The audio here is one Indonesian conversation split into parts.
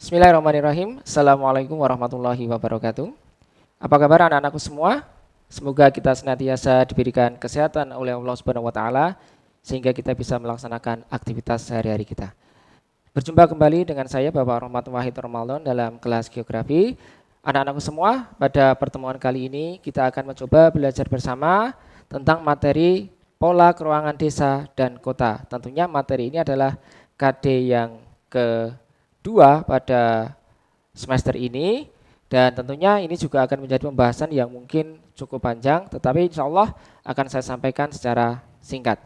Bismillahirrahmanirrahim. Assalamualaikum warahmatullahi wabarakatuh. Apa kabar anak-anakku semua? Semoga kita senantiasa diberikan kesehatan oleh Allah Subhanahu wa taala sehingga kita bisa melaksanakan aktivitas sehari-hari kita. Berjumpa kembali dengan saya Bapak Rahmat Wahid Ramadan dalam kelas geografi. Anak-anakku semua, pada pertemuan kali ini kita akan mencoba belajar bersama tentang materi pola keruangan desa dan kota. Tentunya materi ini adalah KD yang kedua pada semester ini, dan tentunya ini juga akan menjadi pembahasan yang mungkin cukup panjang, tetapi insya Allah akan saya sampaikan secara singkat.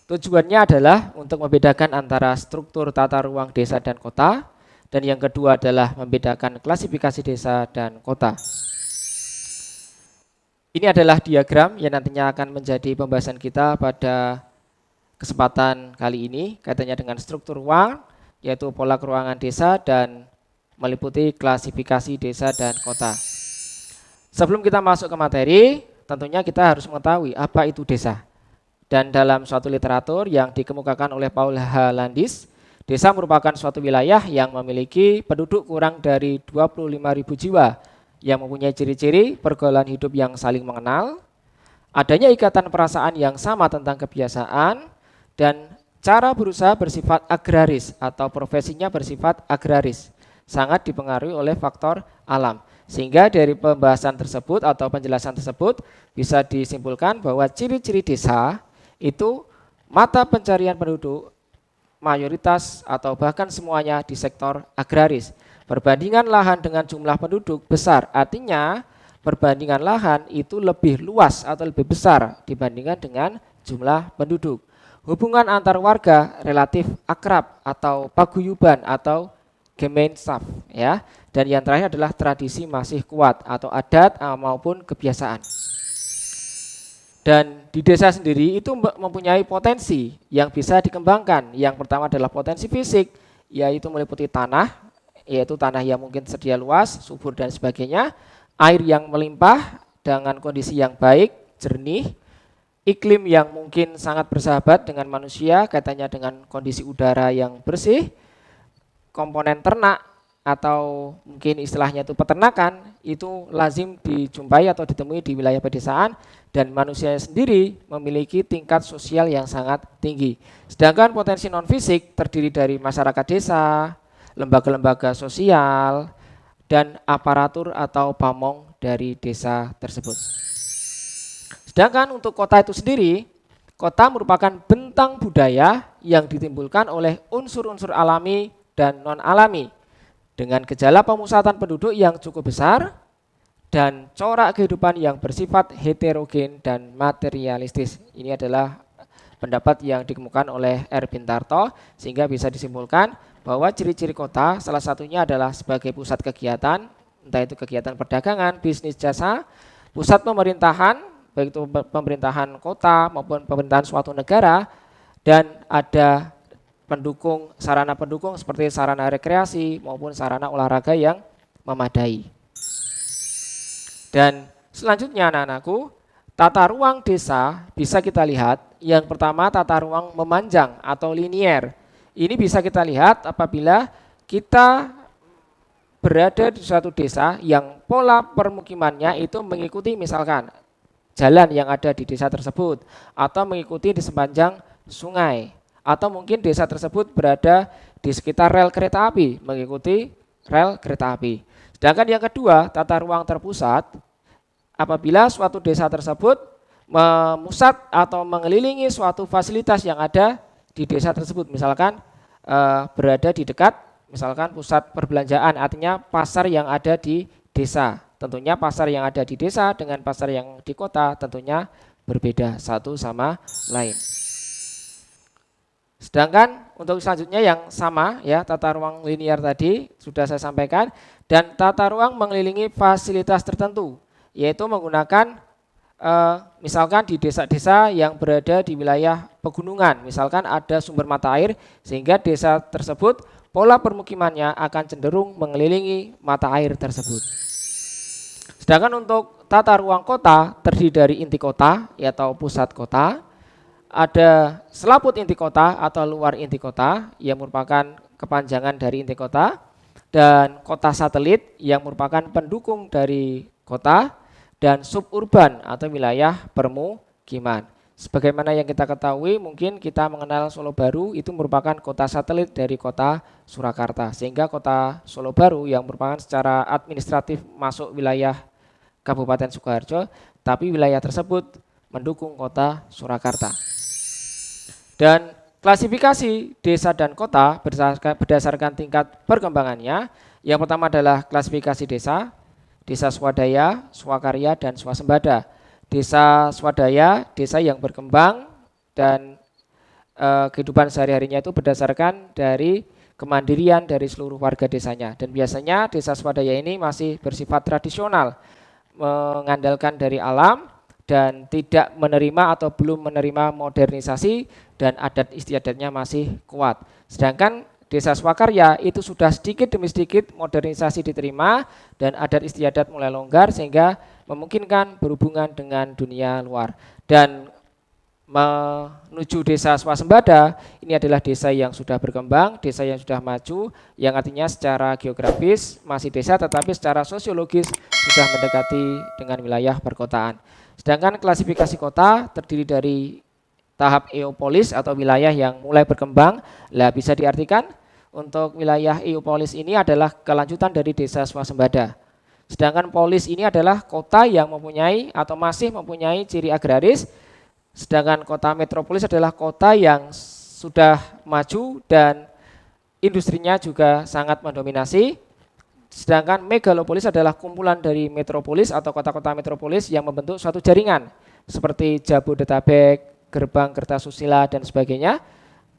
Tujuannya adalah untuk membedakan antara struktur tata ruang desa dan kota, dan yang kedua adalah membedakan klasifikasi desa dan kota. Ini adalah diagram yang nantinya akan menjadi pembahasan kita pada kesempatan kali ini, kaitannya dengan struktur ruang, yaitu pola keruangan desa dan meliputi klasifikasi desa dan kota. Sebelum kita masuk ke materi, tentunya kita harus mengetahui apa itu desa. Dan dalam suatu literatur yang dikemukakan oleh Paul H. Landis, desa merupakan suatu wilayah yang memiliki penduduk kurang dari 25.000 jiwa yang mempunyai ciri-ciri pergaulan hidup yang saling mengenal, adanya ikatan perasaan yang sama tentang kebiasaan, dan cara berusaha bersifat agraris atau profesinya bersifat agraris, sangat dipengaruhi oleh faktor alam. Sehingga dari pembahasan tersebut atau penjelasan tersebut bisa disimpulkan bahwa ciri-ciri desa itu mata pencarian penduduk mayoritas atau bahkan semuanya di sektor agraris. Perbandingan lahan dengan jumlah penduduk besar, artinya perbandingan lahan itu lebih luas atau lebih besar dibandingkan dengan jumlah penduduk. Hubungan antar warga relatif akrab atau paguyuban atau Gemeinschaft, ya. Dan yang terakhir adalah tradisi masih kuat atau adat maupun kebiasaan. Dan di desa sendiri itu mempunyai potensi yang bisa dikembangkan. Yang pertama adalah potensi fisik, yaitu meliputi tanah, yaitu tanah yang mungkin sedia luas, subur dan sebagainya, air yang melimpah dengan kondisi yang baik, jernih, iklim yang mungkin sangat bersahabat dengan manusia, kaitannya dengan kondisi udara yang bersih, komponen ternak atau mungkin istilahnya itu peternakan, itu lazim dijumpai atau ditemui di wilayah pedesaan, dan manusia sendiri memiliki tingkat sosial yang sangat tinggi. Sedangkan potensi non-fisik terdiri dari masyarakat desa, lembaga-lembaga sosial, dan aparatur atau pamong dari desa tersebut. Sedangkan untuk kota itu sendiri, kota merupakan bentang budaya yang ditimbulkan oleh unsur-unsur alami dan non-alami dengan gejala pemusatan penduduk yang cukup besar dan corak kehidupan yang bersifat heterogen dan materialistis. Ini adalah pendapat yang dikemukakan oleh R. Bintarto, sehingga bisa disimpulkan bahwa ciri-ciri kota salah satunya adalah sebagai pusat kegiatan, entah itu kegiatan perdagangan, bisnis, jasa, pusat pemerintahan, baik itu pemerintahan kota maupun pemerintahan suatu negara, dan ada pendukung, sarana pendukung seperti sarana rekreasi maupun sarana olahraga yang memadai. Dan selanjutnya anak-anakku, tata ruang desa bisa kita lihat. Yang pertama, tata ruang memanjang atau linier. Ini bisa kita lihat apabila kita berada di suatu desa yang pola permukimannya itu mengikuti misalkan jalan yang ada di desa tersebut, atau mengikuti di sepanjang sungai, atau mungkin desa tersebut berada di sekitar rel kereta api, mengikuti rel kereta api. Sedangkan yang kedua, tata ruang terpusat, apabila suatu desa tersebut memusat atau mengelilingi suatu fasilitas yang ada di desa tersebut, misalkan berada di dekat, misalkan pusat perbelanjaan, artinya pasar yang ada di desa. Tentunya pasar yang ada di desa dengan pasar yang di kota tentunya berbeda satu sama lain. Sedangkan untuk selanjutnya yang sama, ya, tata ruang linier tadi sudah saya sampaikan, dan tata ruang mengelilingi fasilitas tertentu, yaitu menggunakan misalkan di desa-desa yang berada di wilayah pegunungan, misalkan ada sumber mata air, sehingga desa tersebut pola permukimannya akan cenderung mengelilingi mata air tersebut. Sedangkan untuk tata ruang kota terdiri dari inti kota atau pusat kota, ada selaput inti kota atau luar inti kota yang merupakan kepanjangan dari inti kota, dan kota satelit yang merupakan pendukung dari kota, dan suburban atau wilayah permukiman. Sebagaimana yang kita ketahui, mungkin kita mengenal Solo Baru itu merupakan kota satelit dari kota Surakarta, sehingga kota Solo Baru yang merupakan secara administratif masuk wilayah Kabupaten Sukoharjo, tapi wilayah tersebut mendukung kota Surakarta. Dan klasifikasi desa dan kota berdasarkan tingkat perkembangannya, yang pertama adalah klasifikasi desa, desa swadaya, swakarya, dan swasembada. Desa swadaya, desa yang berkembang dan kehidupan sehari-harinya itu berdasarkan dari kemandirian dari seluruh warga desanya. Dan biasanya desa swadaya ini masih bersifat tradisional, mengandalkan dari alam dan tidak menerima atau belum menerima modernisasi dan adat istiadatnya masih kuat. Sedangkan desa swakarya itu sudah sedikit demi sedikit modernisasi diterima dan adat istiadat mulai longgar sehingga memungkinkan berhubungan dengan dunia luar. Dan menuju desa swasembada ini adalah desa yang sudah berkembang, desa yang sudah maju, yang artinya secara geografis masih desa tetapi secara sosiologis sudah mendekati dengan wilayah perkotaan. Sedangkan klasifikasi kota terdiri dari tahap eopolis atau wilayah yang mulai berkembang. Lah bisa diartikan untuk wilayah eopolis ini adalah kelanjutan dari desa swasembada. Sedangkan polis ini adalah kota yang mempunyai atau masih mempunyai ciri agraris. Sedangkan kota metropolis adalah kota yang sudah maju dan industrinya juga sangat mendominasi. Sedangkan megalopolis adalah kumpulan dari metropolis atau kota-kota metropolis yang membentuk suatu jaringan seperti Jabodetabek, Gerbang Kertasusila, dan sebagainya.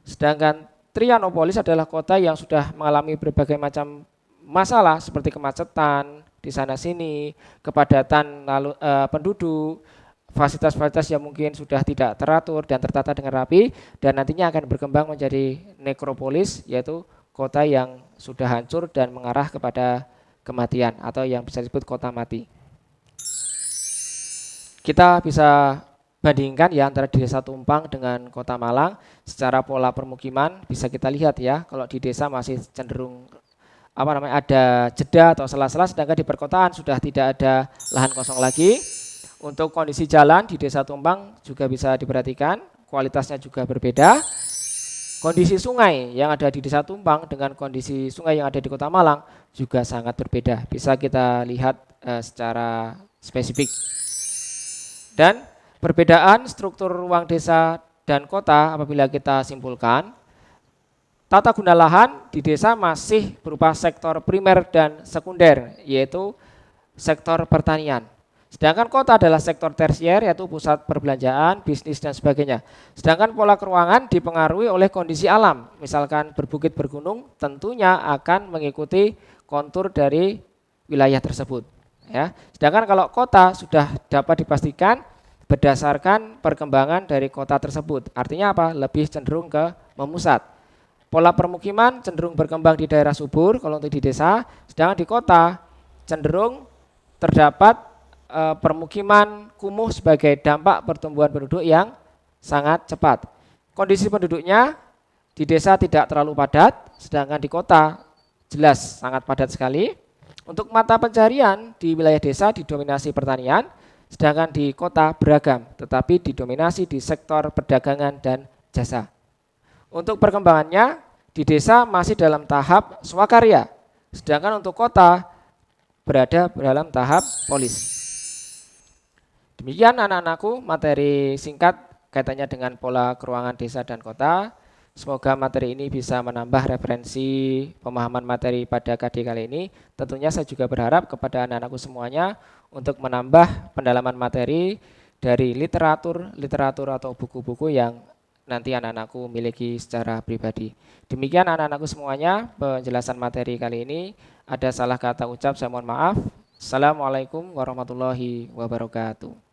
Sedangkan trianopolis adalah kota yang sudah mengalami berbagai macam masalah seperti kemacetan di sana sini, kepadatan penduduk, fasilitas-fasilitas yang mungkin sudah tidak teratur dan tertata dengan rapi, dan nantinya akan berkembang menjadi nekropolis, yaitu kota yang sudah hancur dan mengarah kepada kematian atau yang bisa disebut kota mati. Kita bisa bandingkan ya antara desa Tumpang dengan kota Malang. Secara pola permukiman bisa kita lihat ya, kalau di desa masih cenderung ada jeda atau sela-sela, sedangkan di perkotaan sudah tidak ada lahan kosong lagi. Untuk kondisi jalan di desa Tumpang juga bisa diperhatikan, kualitasnya juga berbeda. Kondisi sungai yang ada di desa Tumpang dengan kondisi sungai yang ada di kota Malang juga sangat berbeda. Bisa kita lihat secara spesifik. Dan perbedaan struktur ruang desa dan kota apabila kita simpulkan, tata guna lahan di desa masih berupa sektor primer dan sekunder, yaitu sektor pertanian. Sedangkan kota adalah sektor tersier, yaitu pusat perbelanjaan, bisnis, dan sebagainya. Sedangkan pola keruangan dipengaruhi oleh kondisi alam, misalkan berbukit bergunung, tentunya akan mengikuti kontur dari wilayah tersebut. Ya. Sedangkan kalau kota sudah dapat dipastikan berdasarkan perkembangan dari kota tersebut. Artinya apa? Lebih cenderung ke memusat. Pola permukiman cenderung berkembang di daerah subur kalau untuk di desa, sedangkan di kota cenderung terdapat permukiman kumuh sebagai dampak pertumbuhan penduduk yang sangat cepat. Kondisi penduduknya di desa tidak terlalu padat, sedangkan di kota jelas sangat padat sekali. Untuk mata pencarian di wilayah desa didominasi pertanian, sedangkan di kota beragam, tetapi didominasi di sektor perdagangan dan jasa. Untuk perkembangannya, di desa masih dalam tahap swakarya, sedangkan untuk kota berada dalam tahap polis. Demikian anak-anakku materi singkat kaitannya dengan pola keruangan desa dan kota. Semoga materi ini bisa menambah referensi pemahaman materi pada KD kali ini. Tentunya saya juga berharap kepada anak-anakku semuanya untuk menambah pendalaman materi dari literatur atau buku-buku yang nanti anak-anakku miliki secara pribadi. Demikian anak-anakku semuanya penjelasan materi kali ini. Ada salah kata ucap saya mohon maaf. Assalamualaikum warahmatullahi wabarakatuh.